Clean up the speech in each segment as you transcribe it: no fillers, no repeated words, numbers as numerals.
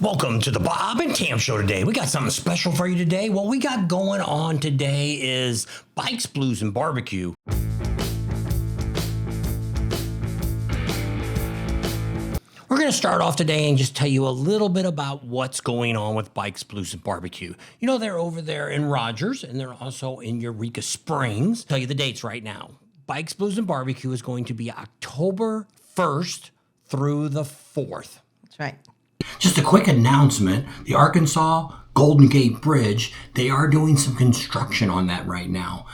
Welcome to the Bob and Tam Show today. We got something special for you today. What we got going on today is bikes, blues, and barbecue. We're going to start off today and just tell you a little bit about what's going on with bikes, blues, and barbecue. You know, they're over there in Rogers, and they're also in Eureka Springs. I'll tell you the dates right now. Bikes, Blues, and Barbecue is going to be October 1st through the 4th. That's right. Just a quick announcement, the Arkansas Golden Gate Bridge, they are doing some construction on that right now.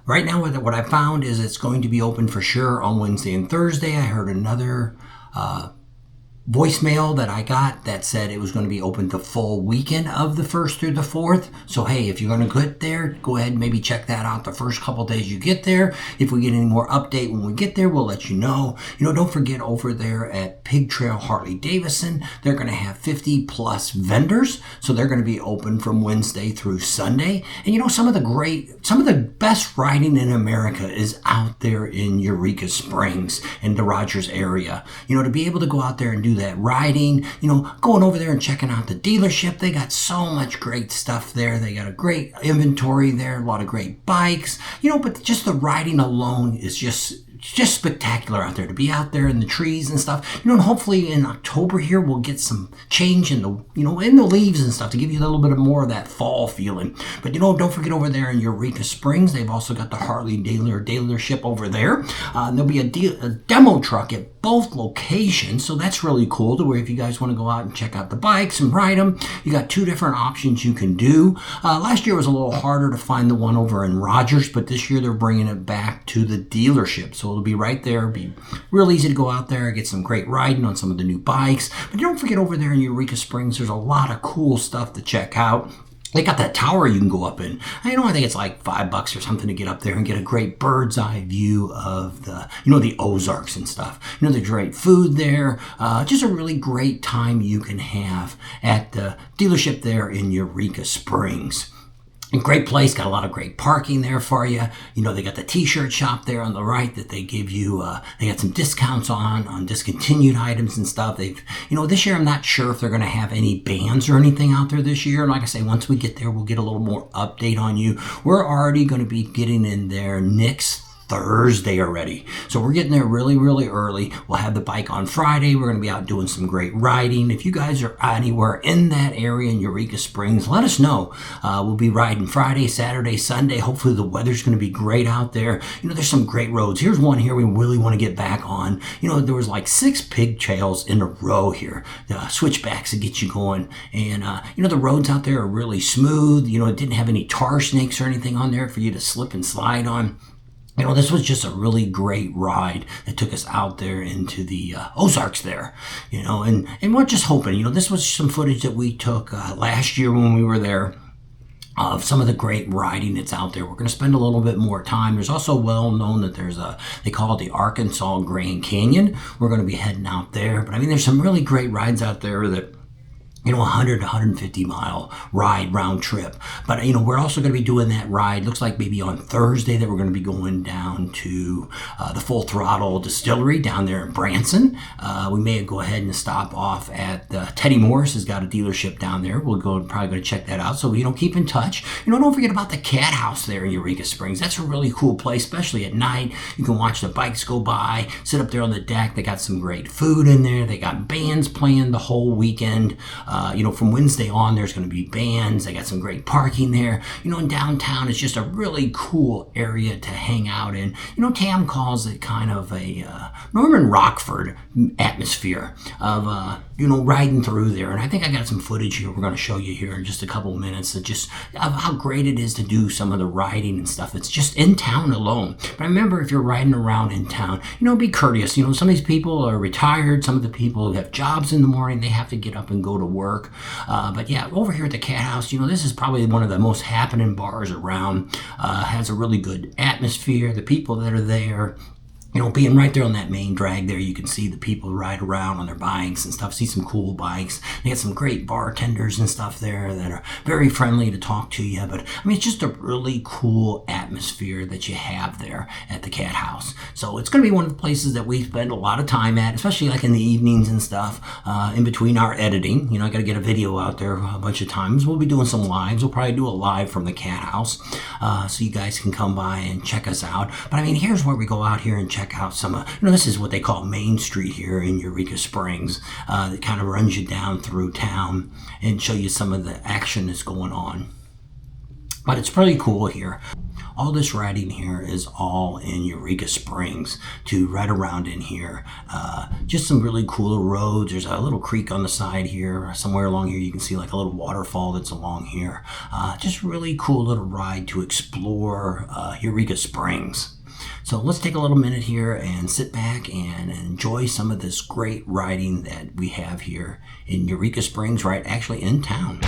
Right now, what I found is it's going to be open for sure on Wednesday and Thursday. I heard another voicemail that I got that said it was going to be open the full weekend of the 1st through the 4th. So, hey, if you're going to get there, go ahead and maybe check that out the first couple days you get there. If we get any more update when we get there, we'll let you know. You know, don't forget over there at Pig Trail Harley-Davidson, they're going to have 50 plus vendors. So they're going to be open from Wednesday through Sunday. And you know, some of the best riding in America is out there in Eureka Springs and the Rogers area. You know, to be able to go out there and do that riding, you know, going over there and checking out the dealership. They got so much great stuff there. They got a great inventory there, a lot of great bikes, you know, but just the riding alone is just spectacular out there, to be out there in the trees and stuff. You know, and hopefully in October here we'll get some change in the, you know, in the leaves and stuff to give you a little bit more of that fall feeling. But you know, don't forget over there in Eureka Springs, they've also got the Harley dealership over there. There'll be a demo truck at both locations, so that's really cool to where if you guys want to go out and check out the bikes and ride them, you got two different options you can do. Last year was a little harder to find the one over in Rogers, but this year they're bringing it back to the dealership. So it'll be right there. It'll be real easy to go out there, get some great riding on some of the new bikes. But don't forget over there in Eureka Springs, there's a lot of cool stuff to check out. They got that tower you can go up in. I think it's like $5 or something to get up there and get a great bird's eye view of the, you know, the Ozarks and stuff. You know, there's great food there. Just a really great time you can have at the dealership there in Eureka Springs. A great place, got a lot of great parking there for you. You know, they got the t-shirt shop there on the right that they give you, they got some discounts on discontinued items and stuff. They've, you know, this year I'm not sure if they're going to have any bands or anything out there this year. Like I say, once we get there, we'll get a little more update on you. We're already going to be getting in there next Thursday already. So we're getting there really, really early. We'll have the bike on Friday. We're going to be out doing some great riding. If you guys are anywhere in that area in Eureka Springs, let us know. We'll be riding Friday, Saturday, Sunday. Hopefully the weather's going to be great out there. You know, there's some great roads. Here's one here we really want to get back on. You know, there was like 6 pig trails in a row here. Switchbacks to get you going. And, you know, the roads out there are really smooth. You know, it didn't have any tar snakes or anything on there for you to slip and slide on. You know, this was just a really great ride that took us out there into the Ozarks there, you know, and we're just hoping, you know, this was some footage that we took last year when we were there of some of the great riding that's out there. We're going to spend a little bit more time. There's also well known that there's they call it the Arkansas Grand Canyon. We're going to be heading out there. But I mean, there's some really great rides out there that, you know, 100 to 150 mile ride round trip. But, you know, we're also going to be doing that ride. Looks like maybe on Thursday that we're going to be going down to the Full Throttle Distillery down there in Branson. We may go ahead and stop off at Teddy Morris has got a dealership down there. We'll probably going to check that out. So, you know, keep in touch. You know, don't forget about the Cat House there in Eureka Springs. That's a really cool place, especially at night. You can watch the bikes go by, sit up there on the deck. They got some great food in there. They got bands playing the whole weekend. You know, from Wednesday on, there's going to be bands. They got some great parking there. You know, in downtown, it's just a really cool area to hang out in. You know, Tam calls it kind of a Norman Rockford atmosphere of, you know, riding through there. And I think I got some footage here we're going to show you here in just a couple of minutes of just of how great it is to do some of the riding and stuff. It's just in town alone. But remember, if you're riding around in town, you know, be courteous. You know, some of these people are retired. Some of the people who have jobs in the morning, they have to get up and go to work. But yeah, over here at the Cat House, you know, this is probably one of the most happening bars around. Has a really good atmosphere. The people that are there, being right there on that main drag there, you can see the people ride around on their bikes and stuff, see some cool bikes. They got some great bartenders and stuff there that are very friendly to talk to you. But I mean, it's just a really cool atmosphere that you have there at the Cat House. So it's going to be one of the places that we spend a lot of time at, especially like in the evenings and stuff, in between our editing. I got to get a video out there a bunch of times. We'll be doing some lives. We'll probably do a live from the Cat House, so you guys can come by and check us out. But I mean, here's where we go out here and check out some this is what they call Main Street here in Eureka Springs. That kind of runs you down through town and show you some of the action that's going on. But it's pretty cool here. All this riding here is all in Eureka Springs to ride around in here. Just some really cool roads. There's a little creek on the side here. Somewhere along here you can see like a little waterfall that's along here. Just really cool little ride to explore Eureka Springs. So let's take a little minute here and sit back and enjoy some of this great riding that we have here in Eureka Springs, right actually in town.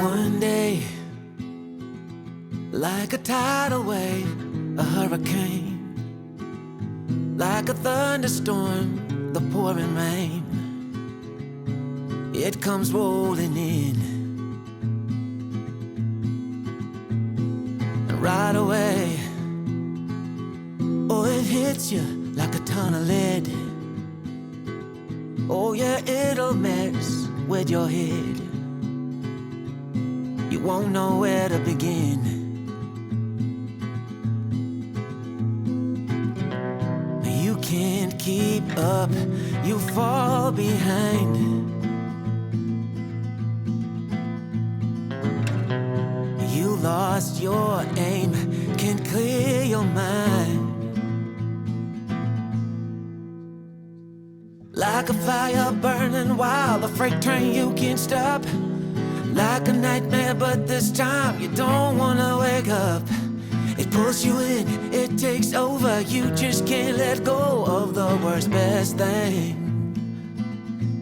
One day, like a tidal wave, a hurricane, like a thunderstorm, the pouring rain, it comes rolling in. And right away, oh, it hits you like a ton of lead. Oh yeah, it'll mess with your head. You won't know where to begin. You can't keep up, you fall behind. You lost your aim, can't clear your mind. Like a fire burning wild, a freight train you can't stop. Like a nightmare, but this time you don't wanna wake up. It pulls you in, it takes over, you just can't let go of the worst, best thing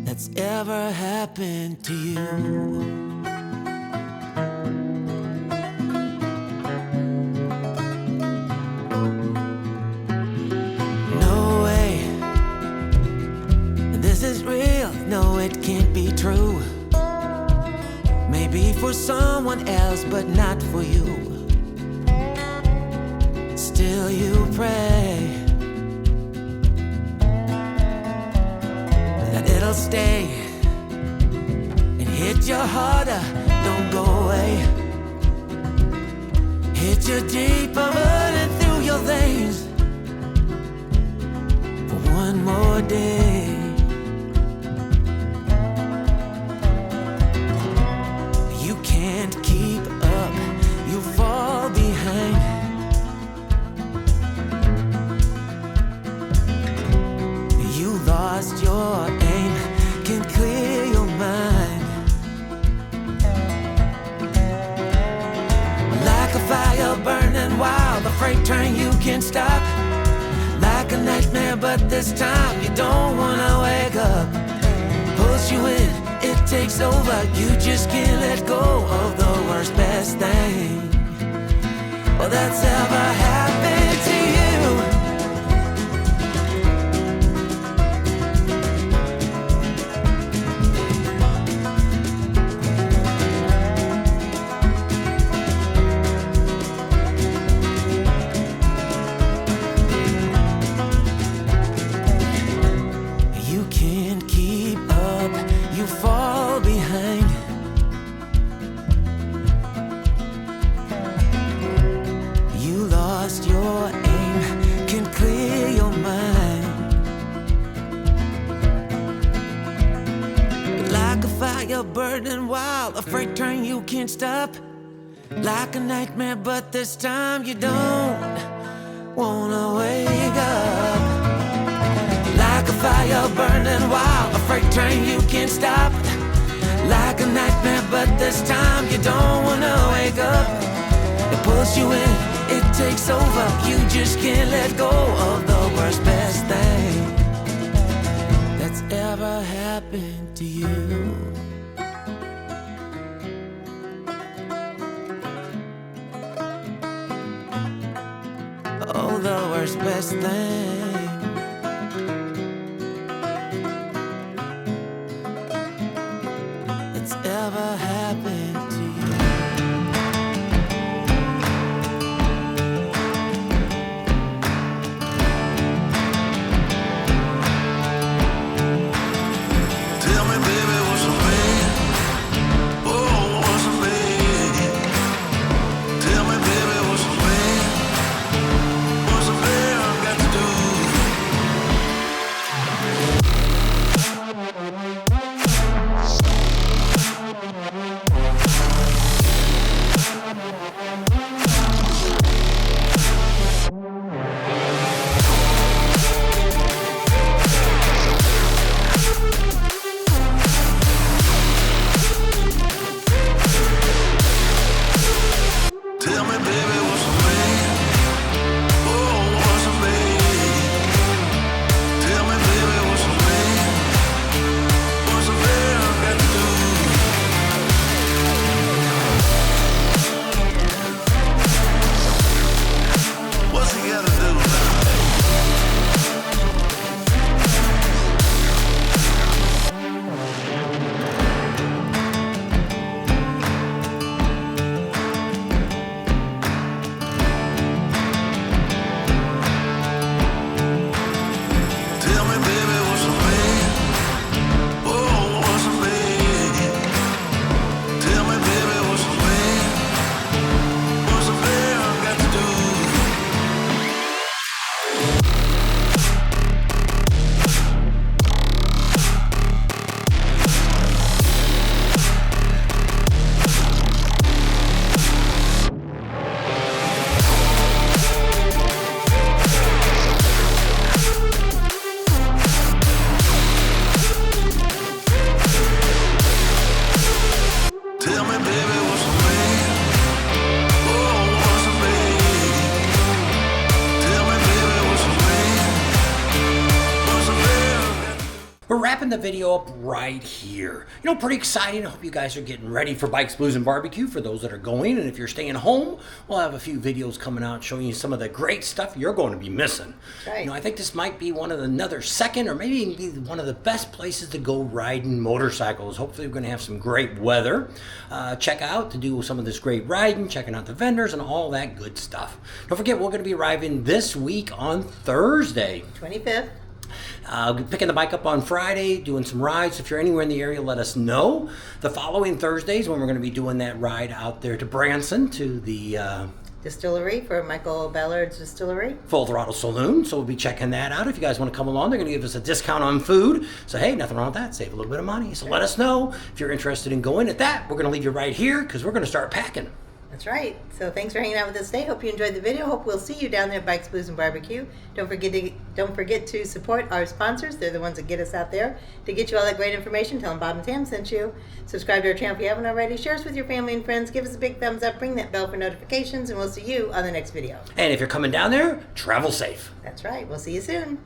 that's ever happened to you. No way, this is real, no it can't be true. Maybe for someone else, but not for you. Still you pray that it'll stay and hit you harder, don't go away. Hit you deeper, running through your veins for one more day. You can't keep up, you fall behind. You lost your aim, can't clear your mind. Like a fire burning wild, a freight train you can't stop. Like a nightmare, but this time you don't wanna wake up. Pulls you in, it takes over, you just can't let go of the worst, best thing, well, that's ever happened to you. You can't keep up, you fall behind. You lost your aim, can't clear your mind. Like a fire burning wild, a freight train you can't stop. Like a nightmare, but this time you don't wanna wake up. Like a fire burning wild, a freight train you can't stop. Like a nightmare, but this time you don't wanna wake up. It pulls you in, it takes over, you just can't let go of the worst, best thing that's ever happened to you. Oh, the worst, best thing that's ever happened to you. Tell me, baby, what's so bad? Oh, what's so bad? Tell me, baby, what's so bad? What's so bad I've got to do? wrapping the video up right here. You know, pretty exciting. I hope you guys are getting ready for Bikes, Blues, and Barbecue for those that are going. And if you're staying home, we'll have a few videos coming out showing you some of the great stuff you're going to be missing. Right. You know, I think this might be one of another second or maybe even be one of the best places to go riding motorcycles. Hopefully we're going to have some great weather. Check out to do some of this great riding, checking out the vendors and all that good stuff. Don't forget, we're going to be arriving this week on Thursday. 25th. Picking the bike up on Friday, doing some rides. If you're anywhere in the area, let us know. The following Thursdays when we're going to be doing that ride out there to Branson to the Distillery for Michael Ballard's Distillery. Full Throttle Saloon. So we'll be checking that out. If you guys want to come along, they're going to give us a discount on food. So hey, nothing wrong with that. Save a little bit of money. So let us know if you're interested in going. At that, we're going to leave you right here because we're going to start packing. That's right. So thanks for hanging out with us today. Hope you enjoyed the video. Hope we'll see you down there at Bikes, Blues, and Barbecue. Don't forget to support our sponsors. They're the ones that get us out there to get you all that great information. Tell them Bob and Tam sent you. Subscribe to our channel if you haven't already. Share us with your family and friends. Give us a big thumbs up. Ring that bell for notifications, and we'll see you on the next video. And if you're coming down there, travel safe. That's right. We'll see you soon.